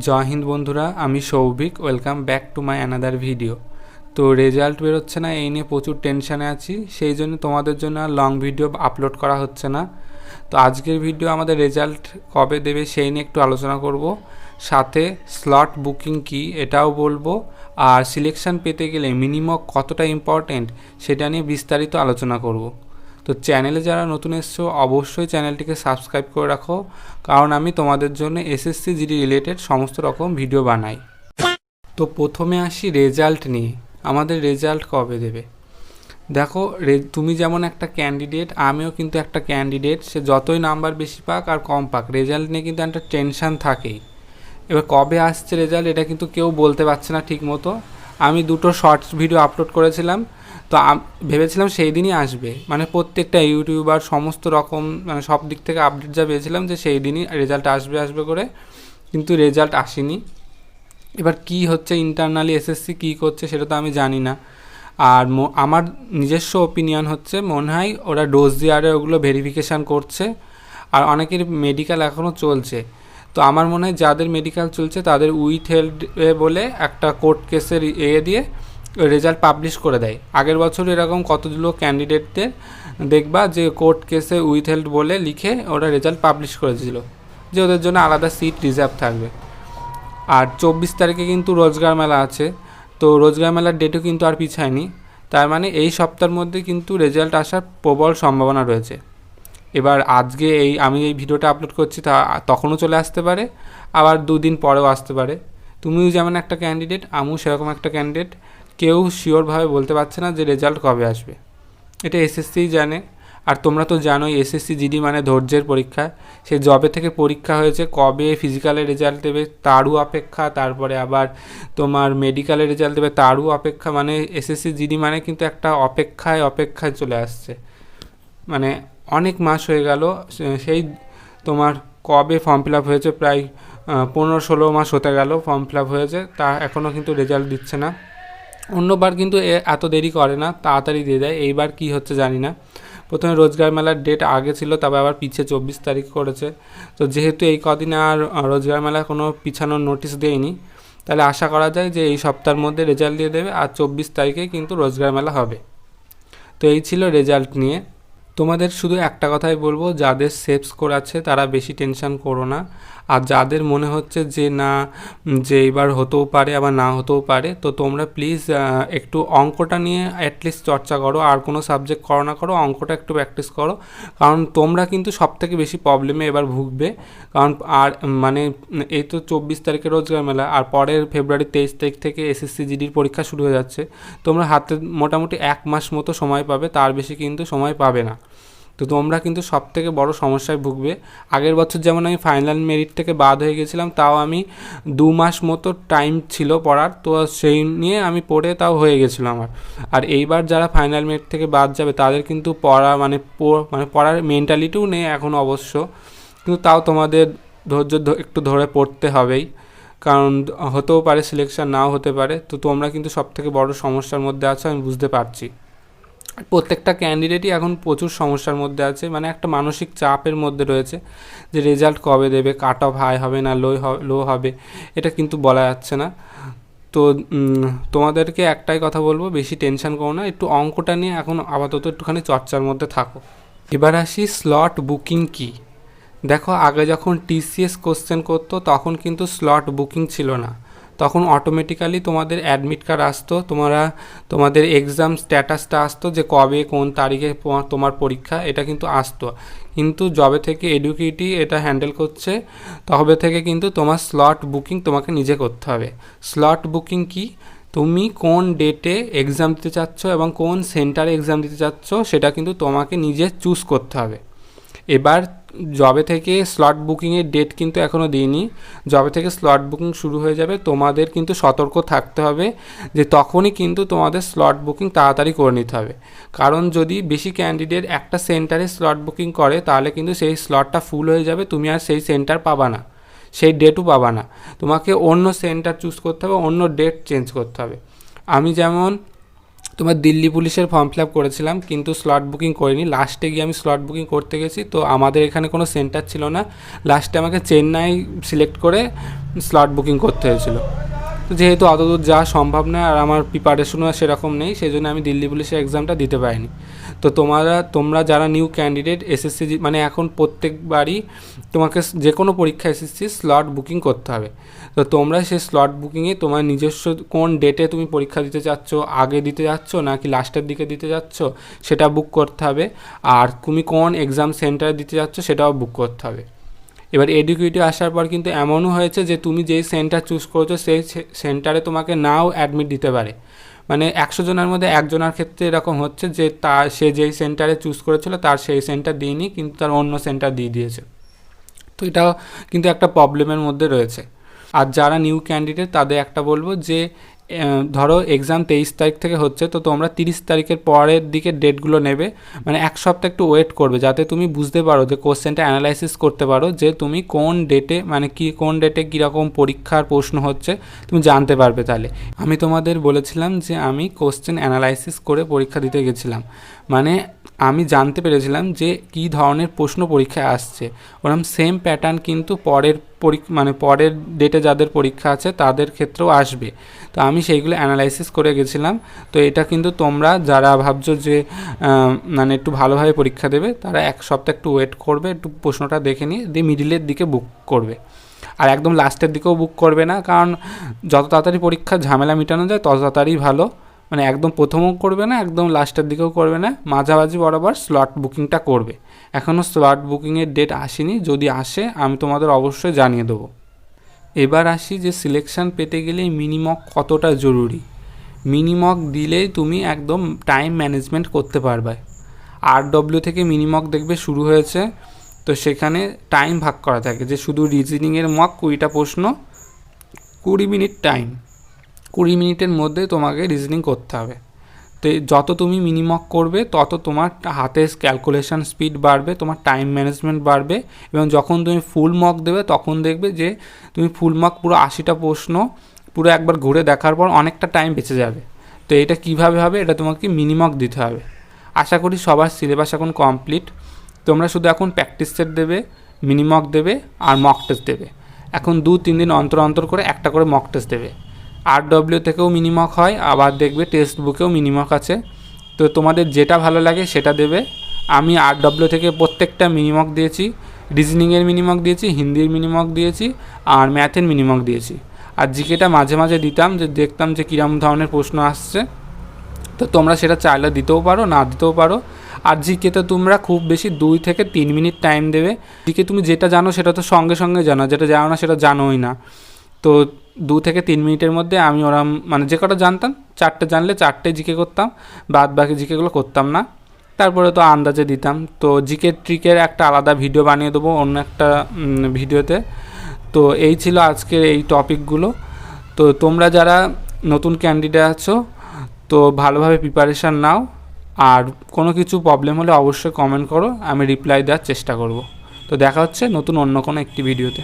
জয় হিন্দ বন্ধুরা, আমি Souvik. Welcome back to my another video. তো রেজাল্ট বেরোচ্ছে না, এই নিয়ে প্রচুর টেনশানে আছি, সেই জন্য তোমাদের জন্য আর লং ভিডিও আপলোড করা হচ্ছে না। তো আজকের ভিডিও আমাদের রেজাল্ট কবে দেবে সেই নিয়ে একটু আলোচনা করব, সাথে স্লট বুকিং কি এটাও বলবো, আর সিলেকশন পেতে গেলে মিনিমাম কতটা ইম্পর্টেন্ট সেটা নিয়ে বিস্তারিত আলোচনা করব। তো চ্যানেলে যারা নতুন এসছো অবশ্যই চ্যানেলটিকে সাবস্ক্রাইব করে রাখো, কারণ আমি তোমাদের জন্য এসএসসি জিডি রিলেটেড সমস্ত রকম ভিডিও বানাই। তো প্রথমে আসি রেজাল্ট নিয়ে। আমাদের রেজাল্ট কবে দেবে? দেখো, তুমি যেমন একটা ক্যান্ডিডেট, আমিও কিন্তু একটা ক্যান্ডিডেট। সে যতই নাম্বার বেশি পাক আর কম পাক, রেজাল্ট নিয়ে কিন্তু একটা টেনশান থাকেই। এবার কবে আসছে রেজাল্ট এটা কিন্তু কেউ বলতে পারছে না ঠিক মতো। আমি দুটো শর্টস ভিডিও আপলোড করেছিলাম, তো ভেবেছিলাম সেই দিনই আসবে, মানে প্রত্যেকটা ইউটিউবার সমস্ত রকম মানে সব দিক থেকে আপডেট যা পেয়েছিলাম যে সেই দিনই রেজাল্ট আসবে করে, কিন্তু রেজাল্ট আসেনি। এবার কি হচ্ছে ইন্টারনালি এসএসসি কী করছে সেটা তো আমি জানি না। আর আমার নিজস্ব ওপিনিয়ন হচ্ছে, মনে হয় ওরা ডোজ দিয়ারে ওগুলো ভেরিফিকেশান করছে, আর অনেকের মেডিকেল এখনও চলছে। তো আমার মনে হয় যাদের মেডিকেল চলছে তাদের উইথ হেল্ড বলে একটা কোর্ট কেসের দিয়ে রেজাল্ট পাবলিশ করে দেয়। আগের বছর এরকম কতগুলো ক্যান্ডিডেটদের দেখবা যে কোর্ট কেসে উইথ হেল্ড বলে লিখে ওরা রেজাল্ট পাবলিশ করেছিল, যে ওদের জন্য আলাদা সিট রিজার্ভ থাকবে। আর 24 তারিখে কিন্তু রোজগার মেলা আছে, তো রোজগার মেলার ডেটও কিন্তু আর পিছায়নি। তার মানে এই সপ্তাহের মধ্যে কিন্তু রেজাল্ট আসার প্রবল সম্ভাবনা রয়েছে। এবার আজকে আমি এই ভিডিওটা আপলোড করছি, তখনও চলে আসতে পারে, আবার দুদিন পরেও আসতে পারে। তুমিও যেমন একটা ক্যান্ডিডেট, আমিও সেরকম একটা ক্যান্ডিডেট। কেউ শিওরভাবে বলতে পারছে না যে রেজাল্ট কবে আসবে, এটা এসএসসিই জানে। আর তোমরা তো জানোই এসএসসি জিডি মানে ধৈর্যের পরীক্ষা। সে জবে থেকে পরীক্ষা হয়েছে, কবে ফিজিক্যালের রেজাল্ট দেবে তারও অপেক্ষা, তারপরে আবার তোমার মেডিকেলের রেজাল্ট দেবে তারও অপেক্ষা। মানে এসএসসি জিডি মানে কিন্তু একটা অপেক্ষায় চলে আসছে, মানে অনেক মাস হয়ে গেল। সেই তোমার কবে ফর্ম ফিল আপ হয়েছে, প্রায় 15-16 মাস হতে গেল ফর্ম ফিল আপ হয়েছে, তা এখনও কিন্তু রেজাল্ট দিচ্ছে না। অন্যবার কিন্তু এত দেরি করে না, তাড়াতাড়ি দিয়ে দেয়। এইবার কি হচ্ছে জানি না। প্রথমে রোজগার মেলার ডেট আগে ছিল, তবে আবার পিছিয়ে 24 তারিখ করেছে। তো যেহেতু এই কদিনে আর রোজগার মেলার কোনো পিছানোর নোটিশ দেয়নি, তাহলে আশা করা যায় যে এই সপ্তাহের মধ্যে রেজাল্ট দিয়ে দেবে, আর 24 তারিখে কিন্তু রোজগার মেলা হবে। তো এই ছিল রেজাল্ট নিয়ে। তোমাদের শুধু একটা কথাই বলবো, যাদের সেফ স্কোর আছে তারা বেশি টেনশন করো না। আর যাদের মনে হচ্ছে যে না, যে এবার হতেও পারে আবার না হতেও পারে, তো তোমরা প্লিজ একটু অঙ্কটা নিয়ে অ্যাটলিস্ট চর্চা করো। আর কোনো সাবজেক্ট করো না করো, অঙ্কটা একটু প্র্যাকটিস করো, কারণ তোমরা কিন্তু সবথেকে বেশি প্রবলেমে এবার ভুগবে। কারণ আর মানে এই তো 24 তারিখে রোজগার মেলা, আর পরের ফেব্রুয়ারি 23 তারিখ থেকে এসএসসি জিডির পরীক্ষা শুরু হয়ে যাচ্ছে। তোমরা হাতে মোটামুটি 1 মাস মতো সময় পাবে, তার বেশি কিন্তু সময় পাবে না। তো তোমরা কিন্তু সবথেকে বড় সমস্যায় ভুগবে। আগের বছর যেমন আমি ফাইনাল মেরিট থেকে বাদ হয়ে গেছিলাম, তাও আমি 2 মাস মতো টাইম ছিল পড়ার, তো সেই নিয়ে আমি পড়ে তাও হয়ে গেছিলো আমার। আর এইবার যারা ফাইনাল মেরিট থেকে বাদ যাবে তাদের কিন্তু পড়া মানে পড়ার মেন্টালিটিও নেই এখন অবশ্য, কিন্তু তাও তোমাদের ধৈর্য একটু ধরে পড়তে হবেই, কারণ হতেও পারে সিলেকশন নাও হতে পারে। তো তোমরা কিন্তু সবথেকে বড় সমস্যার মধ্যে আছো, আমি বুঝতে পারছি। প্রত্যেকটা ক্যান্ডিডেটই এখন প্রচুর সমস্যার মধ্যে আছে, মানে একটা মানসিক চাপের মধ্যে রয়েছে যে রেজাল্ট কবে দেবে, কাট অফ হাই হবে না লো হবে, এটা কিন্তু বলা যাচ্ছে না। তো তোমাদেরকে একটাই কথা বলবো, বেশি টেনশন করো না, একটু অঙ্কটা নিয়ে এখন আপাতত একটুখানি চর্চার মধ্যে থাকো। এবার আসি স্লট বুকিং কি। দেখো, আগে যখন টিসিএস কোশ্চেন করতো তখন কিন্তু স্লট বুকিং ছিল না, তখন অটোমেটিক্যালি তোমাদের অ্যাডমিট কার্ড আসতো, তোমাদের এক্সাম স্ট্যাটাসটা আসতো যে কবে কোন তারিখে তোমার পরীক্ষা, এটা কিন্তু আসতো। কিন্তু যবে থেকে এডুকেটি এটা হ্যান্ডেল করছে তবে থেকে কিন্তু তোমার স্লট বুকিং তোমাকে নিজে করতে হবে। স্লট বুকিং কি? তুমি কোন ডেটে এক্সাম দিতে চাচ্ছ এবং কোন সেন্টারে এক্সাম দিতে চাচ্ছ সেটা কিন্তু তোমাকে নিজে চুজ করতে হবে। এবার যবে থেকে স্লট বুকিংয়ের ডেট কিন্তু এখনও দিইনি, যবে থেকে স্লট বুকিং শুরু হয়ে যাবে তোমাদের কিন্তু সতর্ক থাকতে হবে যে তখনই কিন্তু তোমাদের স্লট বুকিং তাড়াতাড়ি করে নিতে হবে। কারণ যদি বেশি ক্যান্ডিডেট একটা সেন্টারে স্লট বুকিং করে তাহলে কিন্তু সেই স্লটটা ফুল হয়ে যাবে, তুমি আর সেই সেন্টার পাবা না, সেই ডেটও পাবা না, তোমাকে অন্য সেন্টার চুজ করতে হবে, অন্য ডেট চেঞ্জ করতে হবে। আমি যেমন তোমার দিল্লি পুলিশের ফর্ম ফিল আপ করেছিলাম, কিন্তু স্লট বুকিং করিনি। লাস্টে গিয়ে আমি স্লট বুকিং করতে গেছি, তো আমাদের এখানে কোনো সেন্টার ছিল না। লাস্টে আমাকে চেন্নাই সিলেক্ট করে স্লট বুকিং করতে হয়েছিল। তো যেহেতু অতদূর যাওয়া সম্ভব নয় আর আমার প্রিপারেশনও সেরকম নেই, সেই জন্য আমি দিল্লি পুলিশের এক্সামটা দিতে পারিনি। তো তোমরা যারা নিউ ক্যান্ডিডেট এসএসসি, মানে এখন প্রত্যেকবারই তোমাকে যে কোনো পরীক্ষা এসএসসি স্লট বুকিং করতে হবে। তো তোমরা সেই স্লট বুকিংয়ে তোমার নিজস্ব কোন ডেটে তুমি পরীক্ষা দিতে চাচ্ছ, আগে দিতে যাচ্ছ নাকি লাস্টের দিকে দিতে যাচ্ছ, সেটা বুক করতে হবে। আর তুমি কোন এক্সাম সেন্টারে দিতে যাচ্ছ সেটাও বুক করতে হবে। এবার এডুকেটিভ আসার পর কিন্তু এমনও হয়েছে যে তুমি যেই সেন্টার চুজ করেছো সেই সেন্টারে তোমাকে নাও অ্যাডমিট দিতে পারে। মানে 100 জনের মধ্যে একজনের ক্ষেত্রে এরকম হচ্ছে যে সে যেই সেন্টারে চুজ করেছিল তার সেই সেন্টার দিইনি, কিন্তু তার অন্য সেন্টার দিয়ে দিয়েছে। তো এটাও কিন্তু একটা প্রবলেমের মধ্যে রয়েছে। আর যারা নিউ ক্যান্ডিডেট তাদের একটা বলবো যে ধরো এক্সাম 23 তারিখ থেকে হচ্ছে, তো তোমরা 30 তারিখের পরের দিকে ডেটগুলো নেবে, মানে এক সপ্তাহ একটু ওয়েট করবে যাতে তুমি বুঝতে পারো, যে কোশ্চেনটা অ্যানালাইসিস করতে পারো যে তুমি কোন ডেটে, মানে কোন ডেটে কীরকম পরীক্ষার প্রশ্ন হচ্ছে তুমি জানতে পারবে। তাহলে আমি তোমাদের বলেছিলাম যে আমি কোশ্চেন অ্যানালাইসিস করে পরীক্ষা দিতে গেছিলাম, মানে আমি জানতে পেরেছিলাম যে কী ধরনের প্রশ্ন পরীক্ষায় আসছে। ওরকম সেম প্যাটার্ন কিন্তু পরের ডেটে যাদের পরীক্ষা আছে তাদের ক্ষেত্রেও আসবে। তো আমি সেইগুলো অ্যানালাইসিস করে গেছিলাম। তো এটা কিন্তু তোমরা যারা ভাবছো যে মানে একটু ভালোভাবে পরীক্ষা দেবে, তারা এক সপ্তাহ একটু ওয়েট করবে, একটু প্রশ্নটা দেখে নিয়ে দিয়ে মিডিলের দিকে বুক করবে। আর একদম লাস্টের দিকেও বুক করবে না, কারণ যত তাড়াতাড়ি পরীক্ষার ঝামেলা মেটানো যায় তত তাড়াতাড়ি ভালো। মানে একদম প্রথমও করবে না, একদম লাস্টের দিকেও করবে না, মাঝামাঝি বরাবর স্লট বুকিংটা করবে। এখনও স্লট বুকিংয়ের ডেট আসেনি, যদি আসে আমি তোমাদের অবশ্যই জানিয়ে দেবো। এবার আসি যে সিলেকশান পেতে গেলে মিনিমক কতটা জরুরি। মিনিমক দিলেই তুমি একদম টাইম ম্যানেজমেন্ট করতে পারবে। RW থেকে মিনিমক দেখবে শুরু হয়েছে, তো সেখানে টাইম ভাগ করা থাকে যে শুধু রিজনিংয়ের মক 20টা প্রশ্ন, 20 মিনিট টাইম, 20 মিনিটের মধ্যে তোমাকে রিজনিং করতে হবে। তো যত তুমি মিনিমক করবে তত তোমার হাতে ক্যালকুলেশন স্পিড বাড়বে, তোমার টাইম ম্যানেজমেন্ট বাড়বে, এবং যখন তুমি ফুল মক দেবে তখন দেখবে যে তুমি ফুল মক পুরো 80টা প্রশ্ন পুরো একবার ঘুরে দেখার পর অনেকটা টাইম বেঁচে যাবে। তো এটা কিভাবে হবে, এটা তোমাকে মিনিমক দিতে হবে। আশা করি সবার সিলেবাস এখন কমপ্লিট। তোমরা শুধু এখন প্র্যাকটিস সেট দেবে, মিনিমক দেবে আর মক টেস্ট দেবে। এখন 2-3 দিন অন্তর অন্তর করে একটা করে মক টেস্ট দেবে। RW থেকেও মিনিমক হয়, আবার দেখবে টেক্সট বুকেও মিনিমক আছে। তো তোমাদের যেটা ভালো লাগে সেটা দেবে। আমি RW থেকে প্রত্যেকটা মিনিমক দিয়েছি, রিজনিংয়ের মিনিমক দিয়েছি, হিন্দির মিনিমক দিয়েছি, আর ম্যাথের মিনিমক দিয়েছি। আর জিকেটা মাঝে মাঝে দিতাম, যে দেখতাম যে কীরকম ধরনের প্রশ্ন আসছে। তো তোমরা সেটা চাইলে দিতেও পারো, না দিতেও পারো। আর জিকেতে তোমরা খুব বেশি 2 থেকে 3 মিনিট টাইম দেবে। জিকে তুমি যেটা জানো সেটা তো সঙ্গে সঙ্গে জানো, যেটা জানো না সেটা জানোই না। তো 2 থেকে 3 মিনিটের মধ্যে আমি ওরম, মানে যে কটা জানতাম 4টে জানলে 4টে জিকে করতাম, বাদ বাকি জিকেগুলো করতাম না। তারপরে তো আন্দাজে দিতাম। তো জিকে ট্রিকের একটা আলাদা ভিডিও বানিয়ে দেবো অন্য একটা ভিডিওতে। তো এই ছিল আজকের এই টপিকগুলো। তো তোমরা যারা নতুন ক্যান্ডিডেট আছো, তো ভালোভাবে প্রিপারেশান নাও, আর কোনো কিছু প্রবলেম হলে অবশ্যই কমেন্ট করো, আমি রিপ্লাই দেওয়ার চেষ্টা করব। তো দেখা হচ্ছে নতুন অন্য কোনো একটি ভিডিওতে।